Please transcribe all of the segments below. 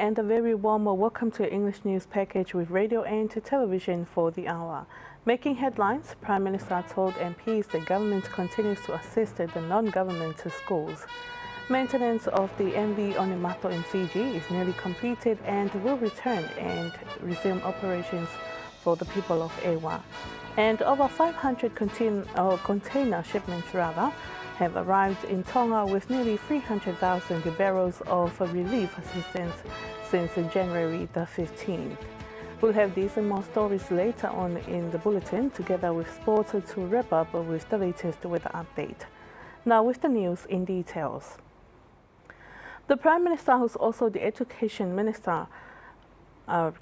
and a very warm welcome to your English news package with radio and television for the hour. Making headlines, Prime Minister told MPs the government continues to assist the non-government schools. Maintenance of the MV Onimato in Fiji is nearly completed and will return and resume operations for the people of Ewa. And over 500 container shipments have arrived in Tonga with nearly 300,000 barrels of relief assistance since January the 15th. We'll have these and more stories later on in the bulletin, together with sports to wrap up with the latest weather update. Now with the news in details. The Prime Minister, who's also the Education Minister,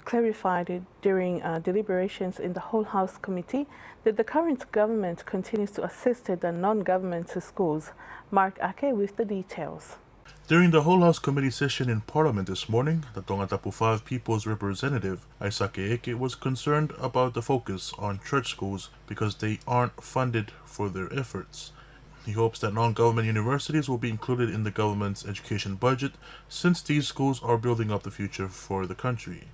clarified during deliberations in the Whole House Committee that the current government continues to assist the non-government schools. Mark Ake with the details. During the Whole House Committee session in Parliament this morning, the Tongatapu 5 People's Representative, Aisake Eke, was concerned about the focus on church schools because they aren't funded for their efforts. He hopes that non-government universities will be included in the government's education budget, since these schools are building up the future for the country.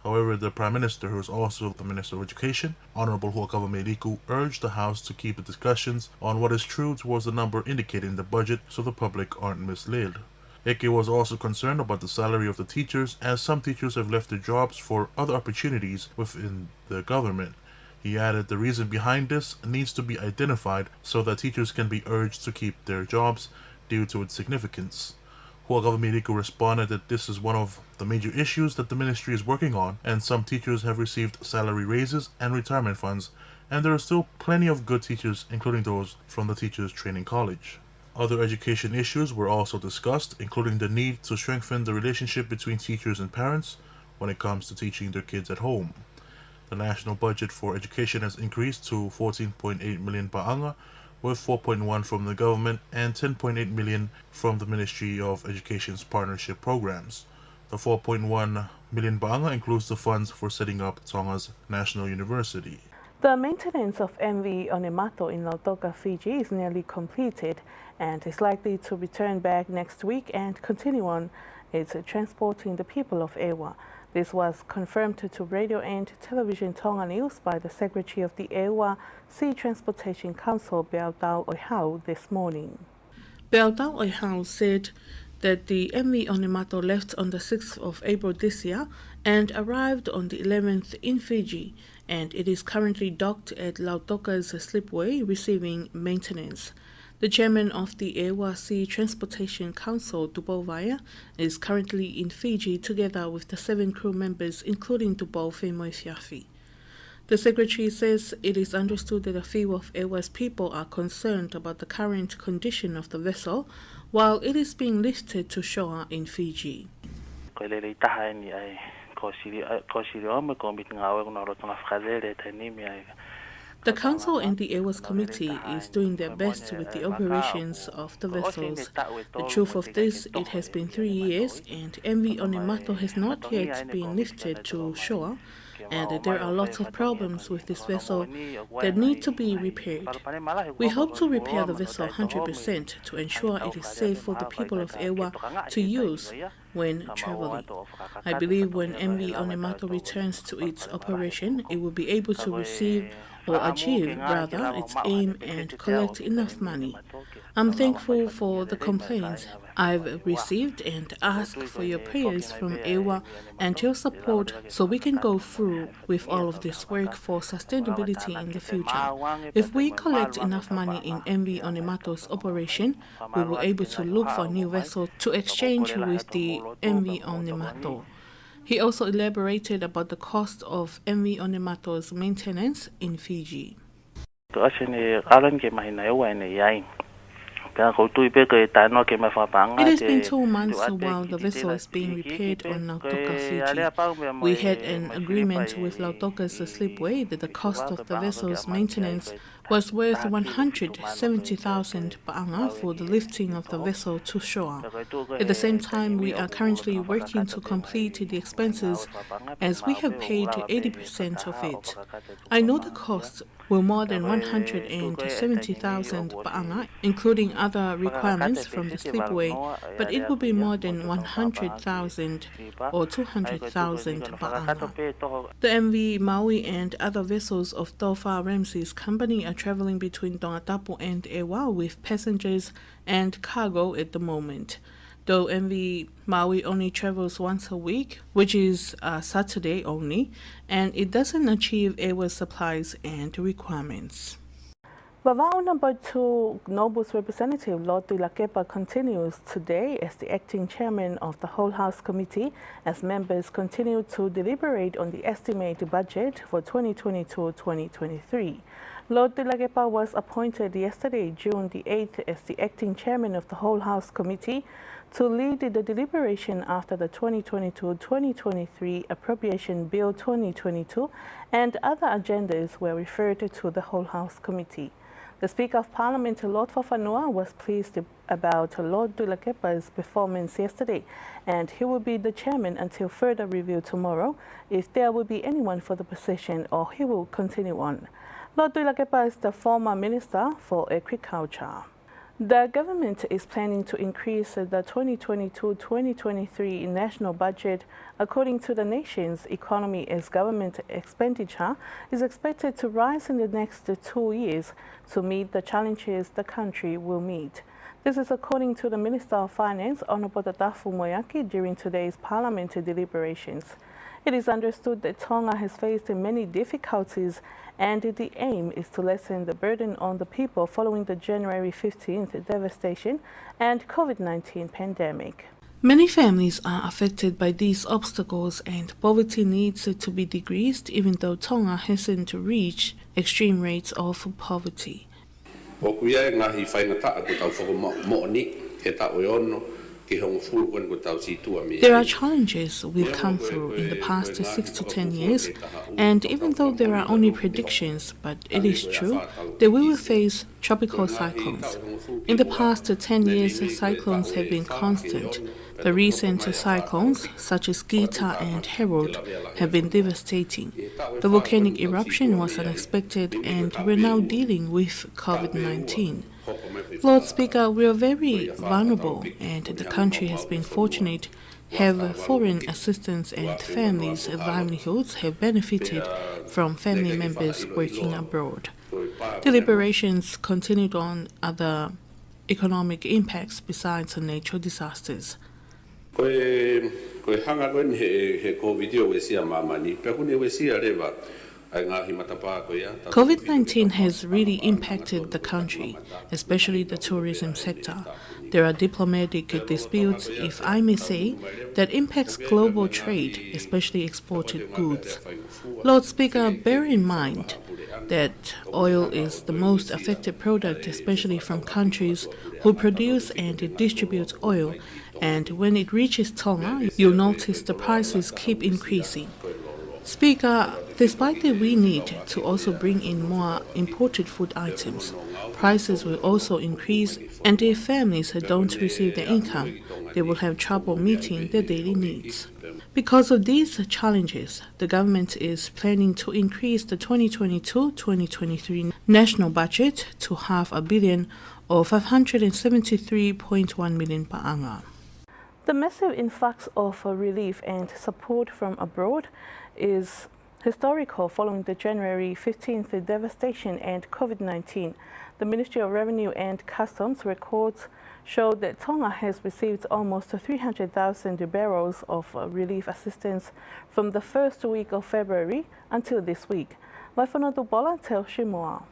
However, the Prime Minister, who is also the Minister of Education, Honorable Huakava Riku, urged the House to keep the discussions on what is true towards the number indicated in the budget so the public aren't misled. Eke was also concerned about the salary of the teachers, as some teachers have left their jobs for other opportunities within the government. He added the reason behind this needs to be identified so that teachers can be urged to keep their jobs due to its significance. Huakava Riku responded that this is one of the major issues that the ministry is working on, and some teachers have received salary raises and retirement funds, and there are still plenty of good teachers, including those from the Teachers Training College. Other education issues were also discussed, including the need to strengthen the relationship between teachers and parents when it comes to teaching their kids at home. The national budget for education has increased to 14.8 million pa'anga, with 4.1 from the government and 10.8 million from the Ministry of Education's partnership programs. The 4.1 million pa'anga includes the funds for setting up Tonga's National University. The maintenance of MV Onimato in Lautoka, Fiji is nearly completed and is likely to return back next week and continue on its transporting the people of Ewa. This was confirmed to Radio and Television Tonga News by the Secretary of the Ewa Sea Transportation Council, Beautau Oihau, this morning. Beautau Oihau said that the MV Onimato left on the 6th of April this year and arrived on the 11th in Fiji, and it is currently docked at Lautoka's slipway receiving maintenance. The chairman of the Ewa Sea Transportation Council, Tubovaya, is currently in Fiji together with the 7 crew members, including Tubo Moimoi Fiafi. The secretary says it is understood that a few of Ewa's people are concerned about the current condition of the vessel while it is being lifted to shore in Fiji. The Council and the Ewa's Committee is doing their best with the operations of the vessels. The truth of this, it has been 3 years and MV Onimato has not yet been lifted to shore, and there are lots of problems with this vessel that need to be repaired. We hope to repair the vessel 100% to ensure it is safe for the people of Ewa to use when traveling. I believe when MV Onimato returns to its operation, it will be able to receive or achieve rather its aim and collect enough money. I'm thankful for the complaints I've received and ask for your prayers from Ewa and your support so we can go through with all of this work for sustainability in the future. If we collect enough money in MV Onimato's operation, we will be able to look for a new vessel to exchange with the MV Onimato. He also elaborated about the cost of MV Onimato's maintenance in Fiji. It has been 2 months while the vessel is being repaired on Lautoka, Fiji. We had an agreement with Lautoka's slipway that the cost of the vessel's maintenance was worth 170,000 pa'anga for the lifting of the vessel to shore. At the same time, we are currently working to complete the expenses as we have paid 80% of it. I know the cost will more than 170,000 pa'anga, including other requirements from the slipway, but it will be more than 100,000 or 200,000 pa'anga. The MV Maui and other vessels of Tauwha Ramsey's company are traveling between Tongatapu and Ewa with passengers and cargo at the moment. Though MV Maui only travels once a week, which is Saturday only, and it doesn't achieve Ewa's supplies and requirements. Vava'o number 2 Nobles representative Lord Tulakepa continues today as the acting chairman of the Whole House Committee as members continue to deliberate on the estimated budget for 2022-2023. Lord Tulakepa was appointed yesterday, June the 8th, as the acting chairman of the Whole House Committee to lead the deliberation after the 2022-2023 Appropriation Bill 2022 and other agendas were referred to the Whole House Committee. The Speaker of Parliament, Lord Fafanua, was pleased about Lord Tulakepa's performance yesterday, and he will be the chairman until further review tomorrow if there will be anyone for the position, or he will continue on. Lord Tulakepa is the former Minister for Agriculture. The government is planning to increase the 2022-2023 national budget according to the nation's economy, as government expenditure is expected to rise in the next 2 years to meet the challenges the country will meet. This is according to the Minister of Finance, Honourable Tafu Moyaki, during today's parliamentary deliberations. It is understood that Tonga has faced many difficulties, and the aim is to lessen the burden on the people following the January 15th devastation and COVID-19 pandemic. Many families are affected by these obstacles, and poverty needs to be decreased even though Tonga hasn't reached extreme rates of poverty. There are challenges we've come through in the past 6 to 10 years, and even though there are only predictions, but it is true that we will face tropical cyclones. In the past 10 years, cyclones have been constant. The recent cyclones, such as Gita and Harold, have been devastating. The volcanic eruption was unexpected, and we're now dealing with COVID-19. Lord Speaker, we are very vulnerable, and the country has been fortunate, have foreign assistance, and families' livelihoods have benefited from family members working abroad. Deliberations continued on other economic impacts besides natural disasters. COVID-19 has really impacted the country, especially the tourism sector. There are diplomatic disputes, if I may say, that impacts global trade, especially exported goods. Lord Speaker, bear in mind that oil is the most affected product, especially from countries who produce and distribute oil, and when it reaches Tonga, you'll notice the prices keep increasing. Speaker, despite that we need to also bring in more imported food items, prices will also increase, and if families don't receive their income, they will have trouble meeting their daily needs. Because of these challenges, the government is planning to increase the 2022-2023 national budget to $500 million or 573.1 million pa'anga. The massive influx of relief and support from abroad is historical following the January 15th devastation and COVID-19. The Ministry of Revenue and Customs records show that Tonga has received almost 300,000 barrels of relief assistance from the first week of February until this week. Waifonoto Paula tells you more.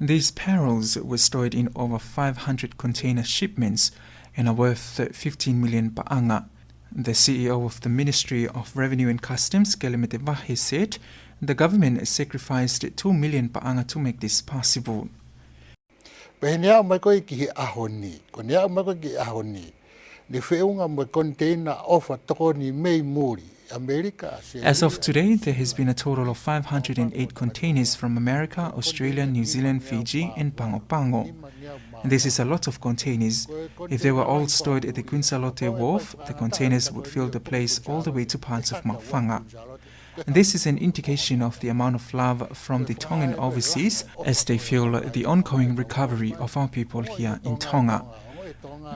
These barrels were stored in over 500 container shipments and are worth 15 million pa'anga. The CEO of the Ministry of Revenue and Customs, Kelemete Vahe, said the government sacrificed 2 million pa'anga to make this possible. Ni whiunga mo container ofa toko ni mei muri As of today, there has been a total of 508 containers from America, Australia, New Zealand, Fiji and Pango Pango. And this is a lot of containers. If they were all stored at the Kunsalote wharf, the containers would fill the place all the way to parts of Mawhanga. And this is an indication of the amount of love from the Tongan overseas as they feel the ongoing recovery of our people here in Tonga.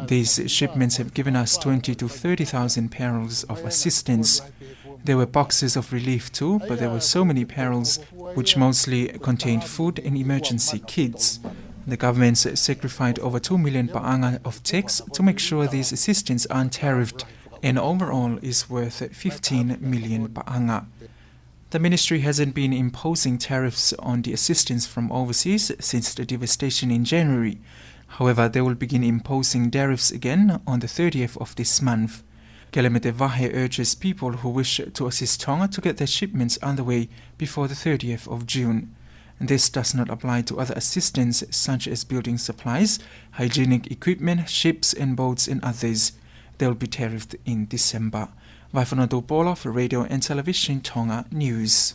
These shipments have given us 20 to 30,000 barrels of assistance. There were boxes of relief too, but there were so many barrels which mostly contained food and emergency kits. The government sacrificed over 2 million paanga of tax to make sure these assistance aren't tariffed, and overall is worth 15 million paanga. The ministry hasn't been imposing tariffs on the assistance from overseas since the devastation in January. However, they will begin imposing tariffs again on the 30th of this month. Kelemete Vahe urges people who wish to assist Tonga to get their shipments underway before the 30th of June. And this does not apply to other assistance such as building supplies, hygienic equipment, ships and boats and others. They will be tariffed in December. Paula for Radio and Television Tonga News.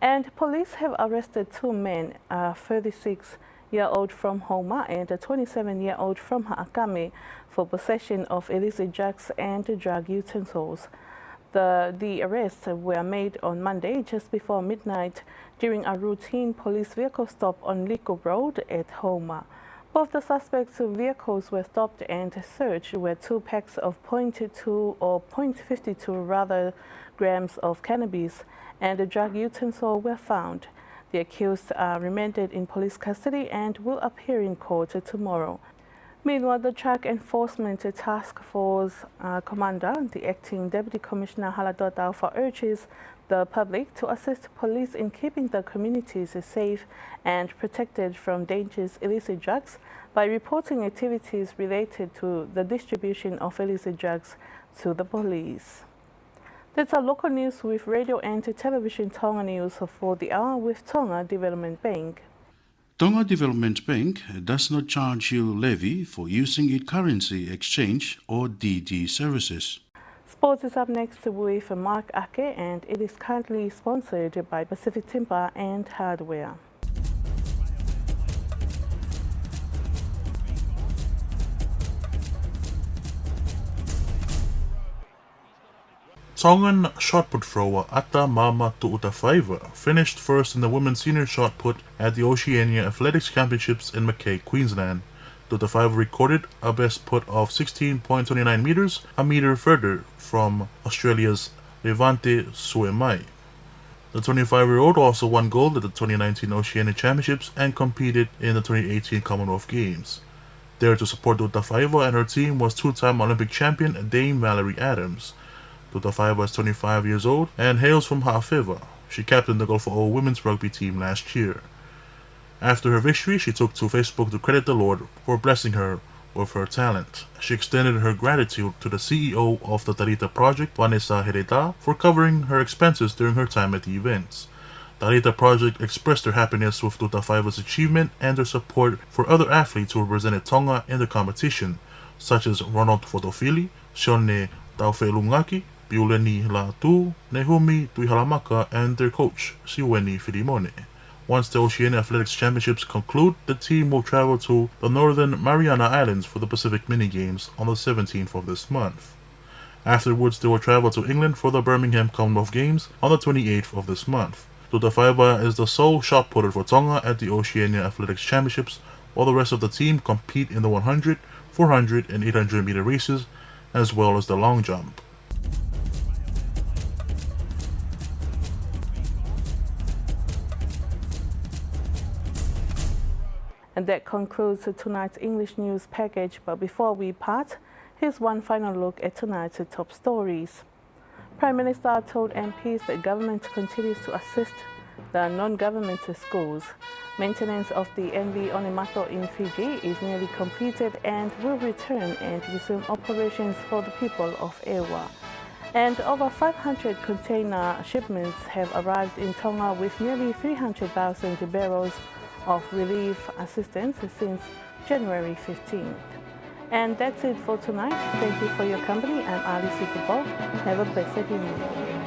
And police have arrested two men, a 36-year-old from Homa and a 27-year-old from Ha'akame, for possession of illicit drugs and drug utensils. The arrests were made on Monday just before midnight during a routine police vehicle stop on Liko Road at Homa. Both the suspects' vehicles were stopped and searched, where 2 packs of 0.52 grams of cannabis and a drug utensil were found. The accused are remanded in police custody and will appear in court tomorrow. Meanwhile, the Drug Enforcement Task Force Commander, the Acting Deputy Commissioner Tongatapa, urges the public to assist police in keeping the communities safe and protected from dangerous illicit drugs by reporting activities related to the distribution of illicit drugs to the police. That's our local news with Radio and Television Tonga News for the hour with Tonga Development Bank. Tonga Development Bank does not charge you levy for using its currency exchange or DD services. Sports is up next with Mark Ake, and it is currently sponsored by Pacific Timber and Hardware. Tongan shot put thrower Ata Mama Tu'utafaiva finished first in the women's senior shot put at the Oceania Athletics Championships in Mackay, Queensland. Tu'utafaiva recorded a best put of 16.29 meters, a meter further from Australia's Levante Suemai. The 25-year-old also won gold at the 2019 Oceania Championships and competed in the 2018 Commonwealth Games. There to support Tu'utafaiva and her team was two-time Olympic champion Dame Valerie Adams. Tu'utafaiva is 25 years old and hails from Ha'awhiwa. She captained the Gulf O women's rugby team last year. After her victory, she took to Facebook to credit the Lord for blessing her with her talent. She extended her gratitude to the CEO of the Tarita Project, Vanessa Hereta, for covering her expenses during her time at the events. The Tarita Project expressed their happiness with Tu'utafaiva's achievement and their support for other athletes who represented Tonga in the competition, such as Ronald Fotofili, Shone Taufelungaki, Piuleni Latu, Nehumi Tuihalamaka, and their coach, Siweni Filimone. Once the Oceania Athletics Championships conclude, the team will travel to the Northern Mariana Islands for the Pacific Mini-Games on the 17th of this month. Afterwards, they will travel to England for the Birmingham Commonwealth Games on the 28th of this month. Tu'utafaiva is the sole shot putter for Tonga at the Oceania Athletics Championships, while the rest of the team compete in the 100, 400, and 800 meter races, as well as the long jump. And that concludes tonight's English news package. But before we part, here's one final look at tonight's top stories. Prime Minister told MPs that government continues to assist the non-government schools. Maintenance of the MV Onemato in Fiji is nearly completed and will return and resume operations for the people of Ewa. And over 500 container shipments have arrived in Tonga with nearly 300,000 barrels of relief assistance since January 15th. And that's it for tonight. Thank you for your company. I'm Ali Superbowl. Have a blessed evening.